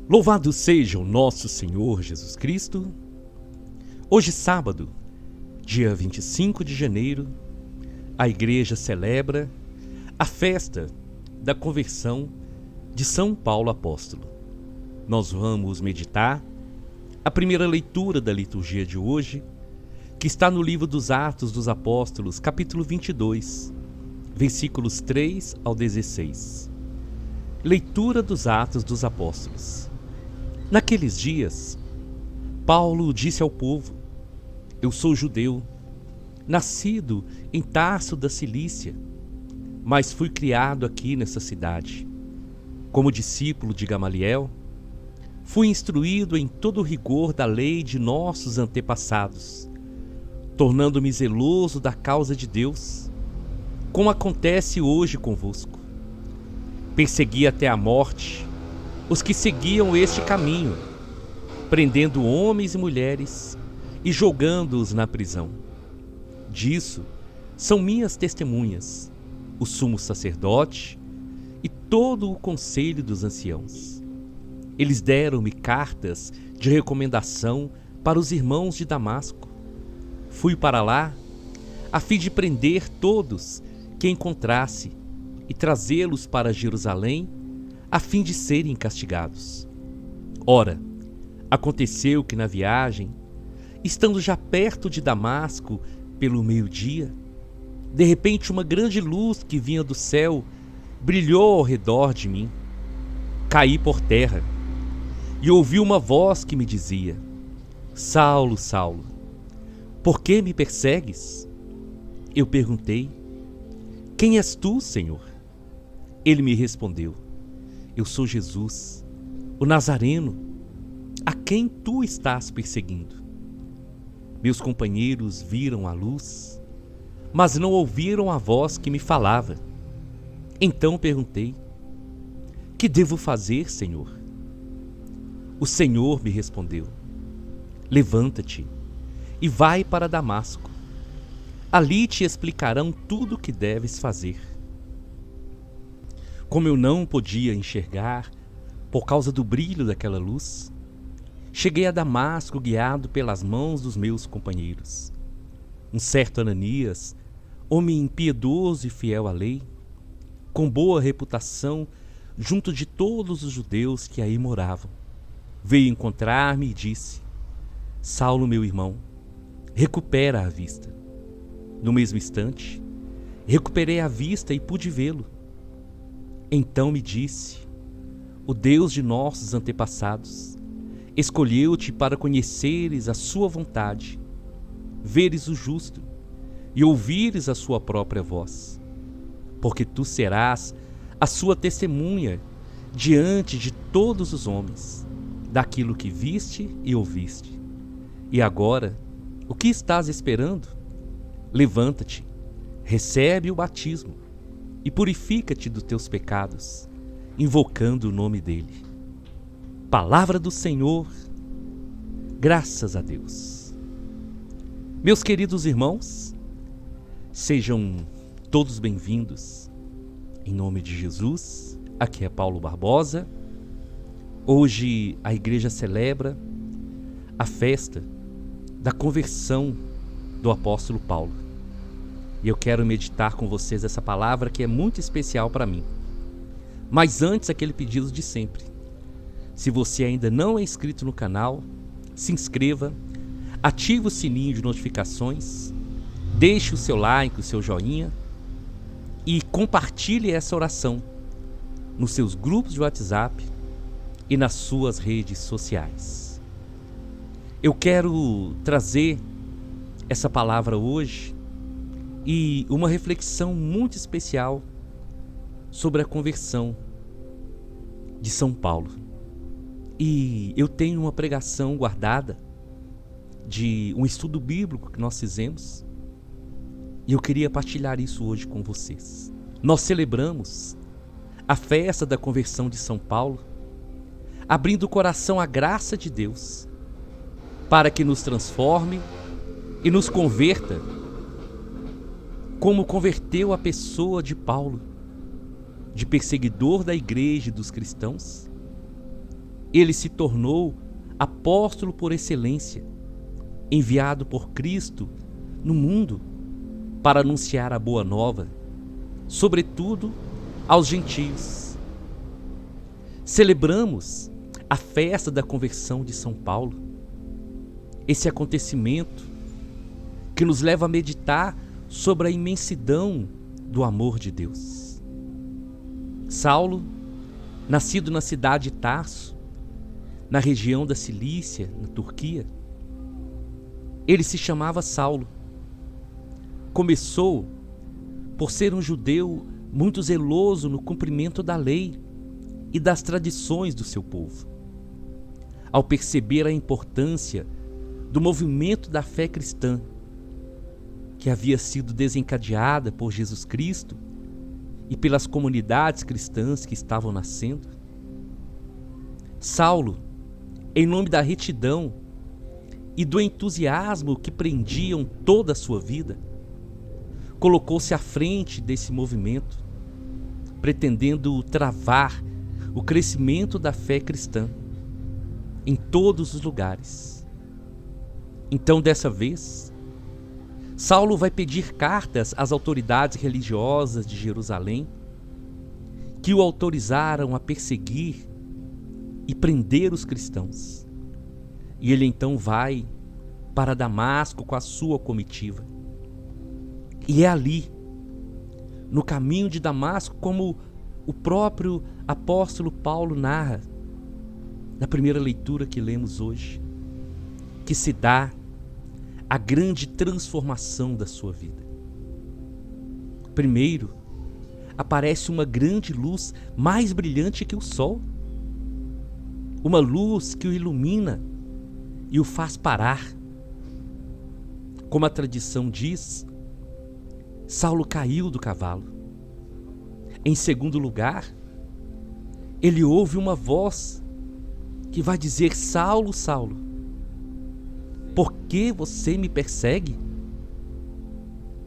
Louvado seja o nosso Senhor Jesus Cristo. Hoje, sábado, dia 25 de janeiro, a igreja celebra a festa da conversão de São Paulo Apóstolo. Nós vamos meditar a primeira leitura da liturgia de hoje, que está no livro dos Atos dos Apóstolos, capítulo 22, versículos 3 ao 16. Leitura dos Atos dos Apóstolos. Naqueles dias, Paulo disse ao povo: Eu sou judeu, nascido em Tarso da Cilícia, mas fui criado aqui nessa cidade. Como discípulo de Gamaliel, fui instruído em todo o rigor da lei de nossos antepassados, tornando-me zeloso da causa de Deus, como acontece hoje convosco. Persegui até a morte os que seguiam este caminho, prendendo homens e mulheres e jogando-os na prisão. Disso são minhas testemunhas o sumo sacerdote e todo o conselho dos anciãos. Eles deram-me cartas de recomendação para os irmãos de Damasco. Fui para lá a fim de prender todos que encontrasse e trazê-los para Jerusalém a fim de serem castigados. Ora, aconteceu que na viagem, estando já perto de Damasco pelo meio-dia, de repente uma grande luz que vinha do céu brilhou ao redor de mim. Caí por terra e ouvi uma voz que me dizia: Saulo, Saulo, por que me persegues? Eu perguntei: Quem és tu, Senhor? Ele me respondeu: Eu sou Jesus, o Nazareno, a quem tu estás perseguindo. Meus companheiros viram a luz, mas não ouviram a voz que me falava. Então perguntei: Que devo fazer, Senhor? O Senhor me respondeu: Levanta-te e vai para Damasco. Ali te explicarão tudo o que deves fazer. Como eu não podia enxergar por causa do brilho daquela luz, cheguei a Damasco guiado pelas mãos dos meus companheiros. Um certo Ananias, homem impiedoso e fiel à lei, com boa reputação junto de todos os judeus que aí moravam, veio encontrar-me e disse: Saulo, meu irmão, recupera a vista. No mesmo instante, recuperei a vista e pude vê-lo. Então me disse: O Deus de nossos antepassados escolheu-te para conheceres a sua vontade, veres o justo e ouvires a sua própria voz, porque tu serás a sua testemunha diante de todos os homens, daquilo que viste e ouviste. E agora, o que estás esperando? Levanta-te, recebe o batismo e purifica-te dos teus pecados, invocando o nome dele. Palavra do Senhor, graças a Deus. Meus queridos irmãos, sejam todos bem-vindos. Em nome de Jesus, aqui é Paulo Barbosa. Hoje a igreja celebra a festa da conversão do apóstolo Paulo. E eu quero meditar com vocês essa palavra que é muito especial para mim. Mas antes, aquele pedido de sempre. Se você ainda não é inscrito no canal, se inscreva, ative o sininho de notificações, deixe o seu like, o seu joinha e compartilhe essa oração nos seus grupos de WhatsApp e nas suas redes sociais. Eu quero trazer essa palavra hoje e uma reflexão muito especial sobre a conversão de São Paulo. E eu tenho uma pregação guardada de um estudo bíblico que nós fizemos e eu queria partilhar isso hoje com vocês. Nós celebramos a festa da conversão de São Paulo, abrindo o coração à graça de Deus para que nos transforme e nos converta, como converteu a pessoa de Paulo, de perseguidor da igreja e dos cristãos, ele se tornou apóstolo por excelência, enviado por Cristo no mundo para anunciar a boa nova, sobretudo aos gentios. Celebramos a festa da conversão de São Paulo, esse acontecimento que nos leva a meditar sobre a imensidão do amor de Deus. Saulo, nascido na cidade de Tarso, na região da Cilícia, na Turquia, ele se chamava Saulo. Começou por ser um judeu muito zeloso no cumprimento da lei e das tradições do seu povo. Ao perceber a importância do movimento da fé cristã, que havia sido desencadeada por Jesus Cristo e pelas comunidades cristãs que estavam nascendo, Saulo, em nome da retidão e do entusiasmo que prendiam toda a sua vida, colocou-se à frente desse movimento, pretendendo travar o crescimento da fé cristã em todos os lugares. Então, dessa vez, Saulo vai pedir cartas às autoridades religiosas de Jerusalém, que o autorizaram a perseguir e prender os cristãos. E ele então vai para Damasco com a sua comitiva. E é ali, no caminho de Damasco, como o próprio apóstolo Paulo narra, na primeira leitura que lemos hoje, que se dá a grande transformação da sua vida. Primeiro, aparece uma grande luz mais brilhante que o sol. Uma luz que o ilumina e o faz parar. Como a tradição diz, Saulo caiu do cavalo. Em segundo lugar, ele ouve uma voz que vai dizer: Saulo, Saulo, por que você me persegue?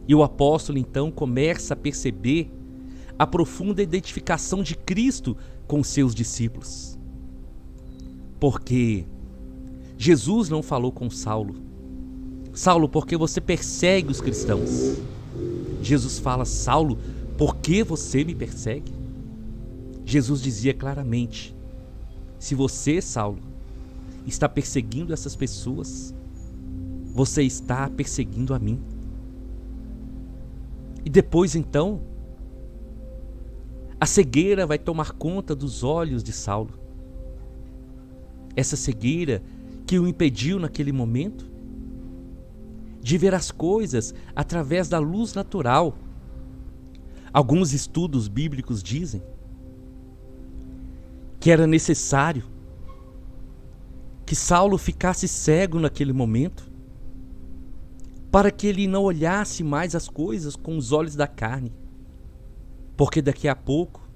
E o apóstolo então começa a perceber a profunda identificação de Cristo com seus discípulos. Porque Jesus não falou com Saulo: Saulo, por que você persegue os cristãos? Jesus fala: Saulo, por que você me persegue? Jesus dizia claramente: se você, Saulo, está perseguindo essas pessoas, você está perseguindo a mim. E depois então, a cegueira vai tomar conta dos olhos de Saulo. Essa cegueira que o impediu naquele momento de ver as coisas através da luz natural. Alguns estudos bíblicos dizem que era necessário que Saulo ficasse cego naquele momento, para que ele não olhasse mais as coisas com os olhos da carne, porque daqui a pouco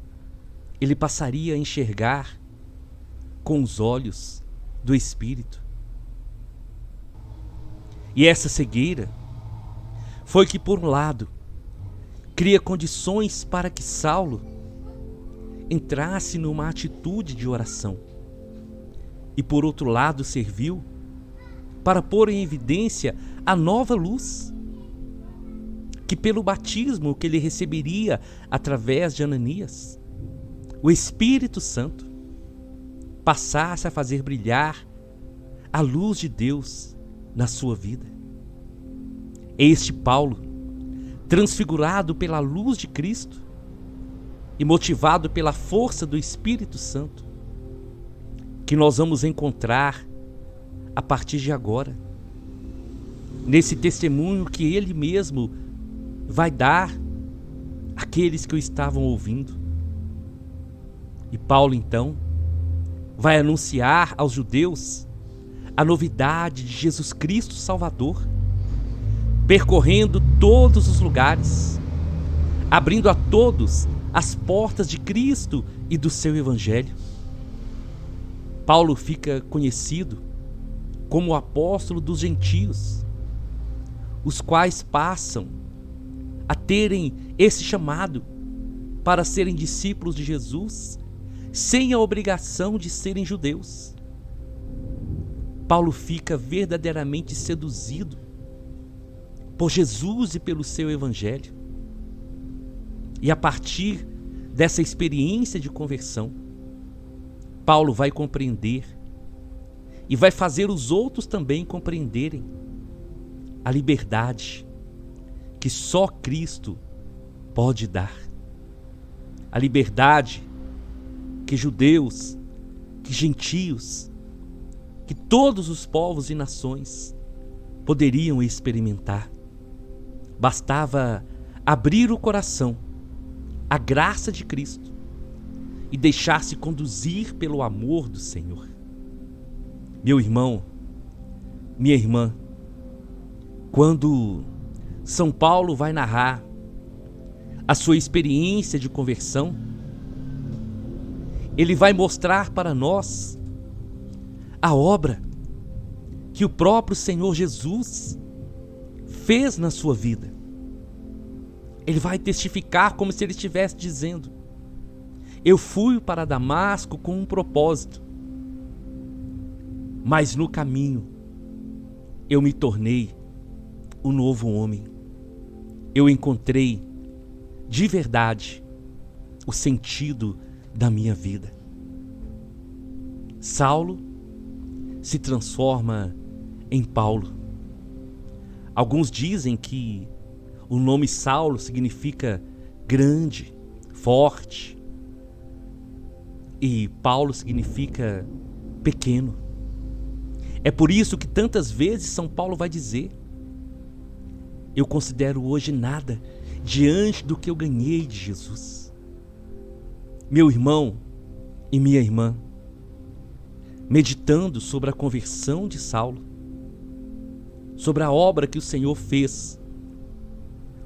ele passaria a enxergar com os olhos do Espírito. E essa cegueira foi que, por um lado, cria condições para que Saulo entrasse numa atitude de oração, e por outro lado serviu para pôr em evidência a nova luz, que pelo batismo que ele receberia através de Ananias, o Espírito Santo passasse a fazer brilhar a luz de Deus na sua vida. Este Paulo, transfigurado pela luz de Cristo e motivado pela força do Espírito Santo, que nós vamos encontrar a partir de agora, nesse testemunho que ele mesmo vai dar àqueles que o estavam ouvindo. E Paulo então vai anunciar aos judeus a novidade de Jesus Cristo Salvador, percorrendo todos os lugares, abrindo a todos as portas de Cristo e do seu Evangelho. Paulo fica conhecido como o apóstolo dos gentios, os quais passam a terem esse chamado para serem discípulos de Jesus, sem a obrigação de serem judeus. Paulo fica verdadeiramente seduzido por Jesus e pelo seu evangelho. E a partir dessa experiência de conversão, Paulo vai compreender e vai fazer os outros também compreenderem a liberdade que só Cristo pode dar. A liberdade que judeus, que gentios, que todos os povos e nações poderiam experimentar. Bastava abrir o coração à graça de Cristo e deixar-se conduzir pelo amor do Senhor. Meu irmão, minha irmã, quando São Paulo vai narrar a sua experiência de conversão, ele vai mostrar para nós a obra que o próprio Senhor Jesus fez na sua vida. Ele vai testificar como se ele estivesse dizendo: eu fui para Damasco com um propósito, mas no caminho eu me tornei um novo homem. Eu encontrei de verdade o sentido da minha vida. Saulo se transforma em Paulo. Alguns dizem que o nome Saulo significa grande, forte, e Paulo significa pequeno. É por isso que tantas vezes São Paulo vai dizer: eu considero hoje nada diante do que eu ganhei de Jesus. Meu irmão e minha irmã, meditando sobre a conversão de Saulo, sobre a obra que o Senhor fez,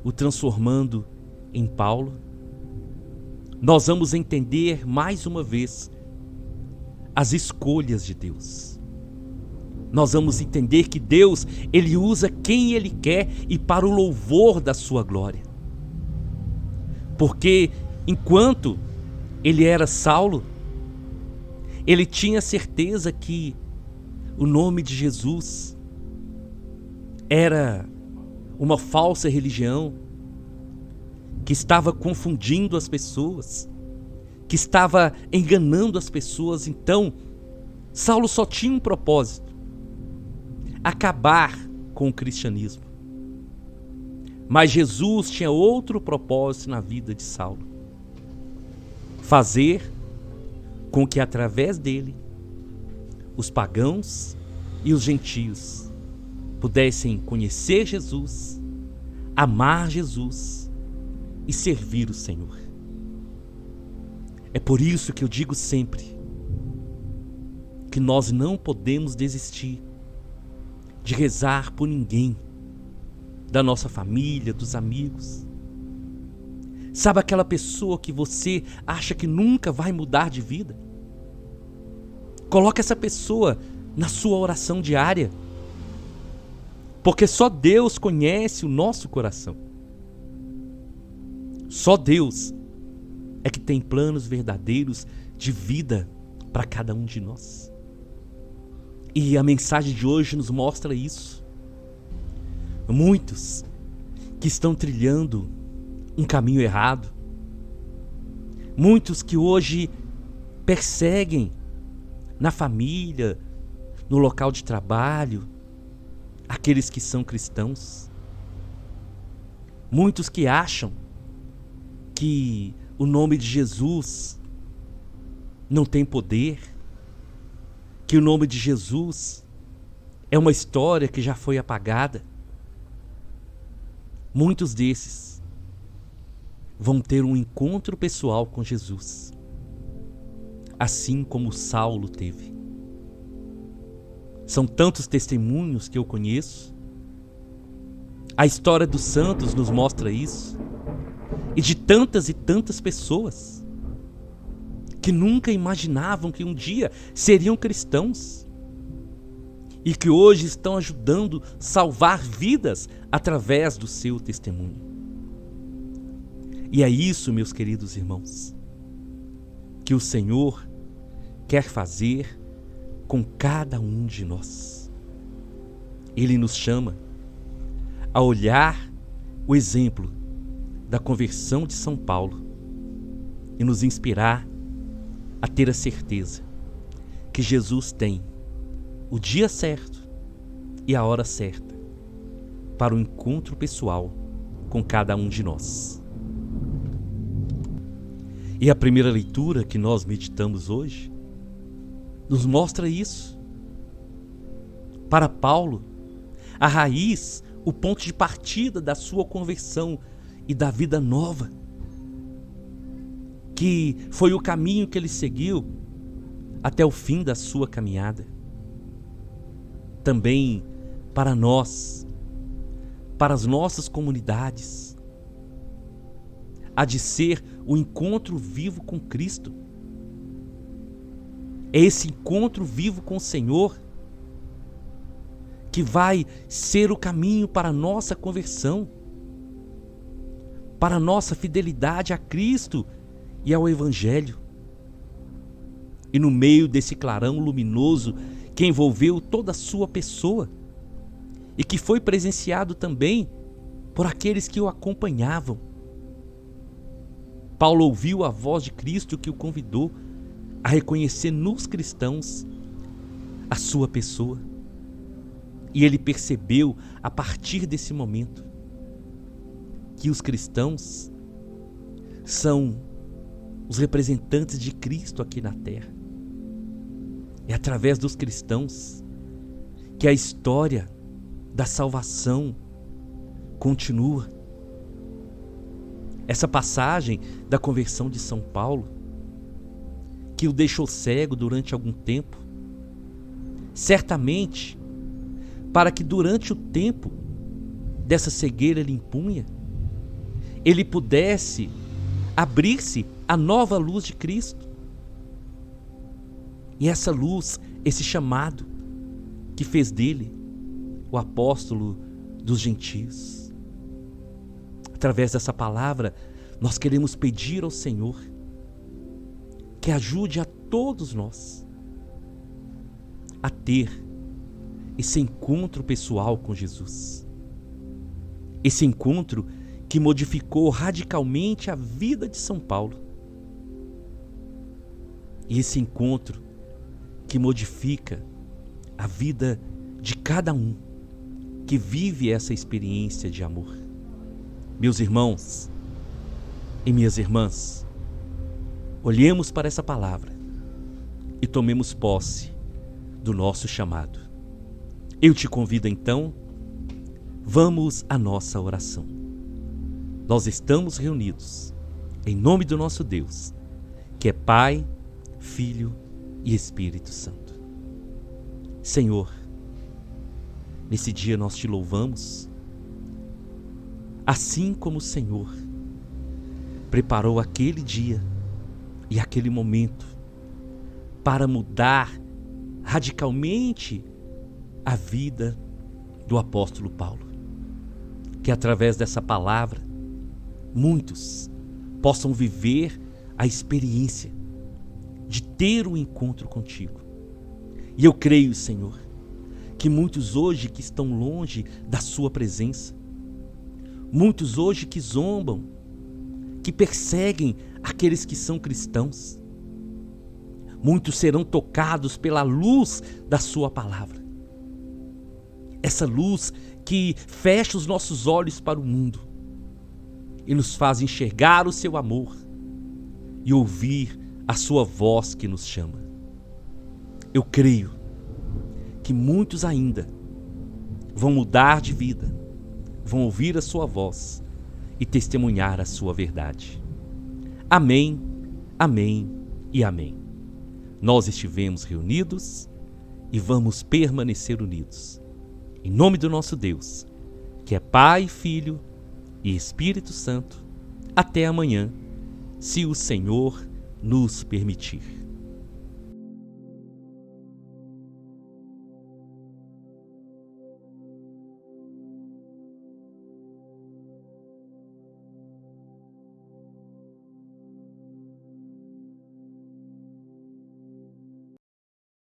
o transformando em Paulo, nós vamos entender mais uma vez as escolhas de Deus. Nós vamos entender que Deus, Ele usa quem Ele quer e para o louvor da sua glória. Porque enquanto ele era Saulo, ele tinha certeza que o nome de Jesus era uma falsa religião que estava confundindo as pessoas, que estava enganando as pessoas. Então, Saulo só tinha um propósito: acabar com o cristianismo. Mas Jesus tinha outro propósito na vida de Saulo: fazer com que através dele os pagãos e os gentios pudessem conhecer Jesus, amar Jesus e servir o Senhor. É por isso que eu digo sempre que nós não podemos desistir de rezar por ninguém da nossa família, dos amigos. Sabe aquela pessoa que você acha que nunca vai mudar de vida? Coloque essa pessoa na sua oração diária, porque só Deus conhece o nosso coração. Só Deus é que tem planos verdadeiros de vida para cada um de nós. E a mensagem de hoje nos mostra isso. Muitos que estão trilhando um caminho errado, muitos que hoje perseguem na família, no local de trabalho, aqueles que são cristãos, muitos que acham que o nome de Jesus não tem poder, que o nome de Jesus é uma história que já foi apagada. Muitos desses vão ter um encontro pessoal com Jesus, assim como Saulo teve. São tantos testemunhos que eu conheço. A história dos santos nos mostra isso. E de tantas e tantas pessoas que nunca imaginavam que um dia seriam cristãos e que hoje estão ajudando a salvar vidas através do seu testemunho. E é isso, meus queridos irmãos, que o Senhor quer fazer com cada um de nós. Ele nos chama a olhar o exemplo da conversão de São Paulo e nos inspirar a ter a certeza que Jesus tem o dia certo e a hora certa para o encontro pessoal com cada um de nós. E a primeira leitura que nós meditamos hoje nos mostra isso. Para Paulo, a raiz, o ponto de partida da sua conversão e da vida nova, que foi o caminho que ele seguiu até o fim da sua caminhada. Também para nós, para as nossas comunidades, há de ser o encontro vivo com Cristo. É esse encontro vivo com o Senhor que vai ser o caminho para a nossa conversão, para a nossa fidelidade a Cristo e ao Evangelho. E no meio desse clarão luminoso que envolveu toda a sua pessoa e que foi presenciado também por aqueles que o acompanhavam, Paulo ouviu a voz de Cristo que o convidou a reconhecer nos cristãos a sua pessoa. E ele percebeu, a partir desse momento, que os cristãos são os representantes de Cristo aqui na terra. É através dos cristãos que a história da salvação continua. Essa passagem da conversão de São Paulo, que o deixou cego durante algum tempo, certamente para que durante o tempo dessa cegueira ele impunha, ele pudesse abrir-se à nova luz de Cristo. E essa luz, esse chamado que fez dele o apóstolo dos gentios. Através dessa palavra, nós queremos pedir ao Senhor que ajude a todos nós a ter esse encontro pessoal com Jesus. Esse encontro que modificou radicalmente a vida de São Paulo. E esse encontro que modifica a vida de cada um que vive essa experiência de amor. Meus irmãos e minhas irmãs, olhemos para essa palavra e tomemos posse do nosso chamado. Eu te convido então, vamos à nossa oração. Nós estamos reunidos em nome do nosso Deus, que é Pai, Filho e Espírito Santo. Senhor, nesse dia nós te louvamos, assim como o Senhor preparou aquele dia e aquele momento para mudar radicalmente a vida do apóstolo Paulo. Que através dessa palavra, muitos possam viver a experiência de ter um encontro contigo. E eu creio, Senhor, que muitos hoje que estão longe da sua presença, muitos hoje que zombam, que perseguem aqueles que são cristãos, muitos serão tocados pela luz da sua palavra. Essa luz que fecha os nossos olhos para o mundo e nos faz enxergar o seu amor e ouvir a sua voz que nos chama. Eu creio que muitos ainda vão mudar de vida, vão ouvir a sua voz e testemunhar a sua verdade. Amém, amém e amém. Nós estivemos reunidos e vamos permanecer unidos. Em nome do nosso Deus, que é Pai, Filho e Espírito Santo, até amanhã, se o Senhor nos permitir.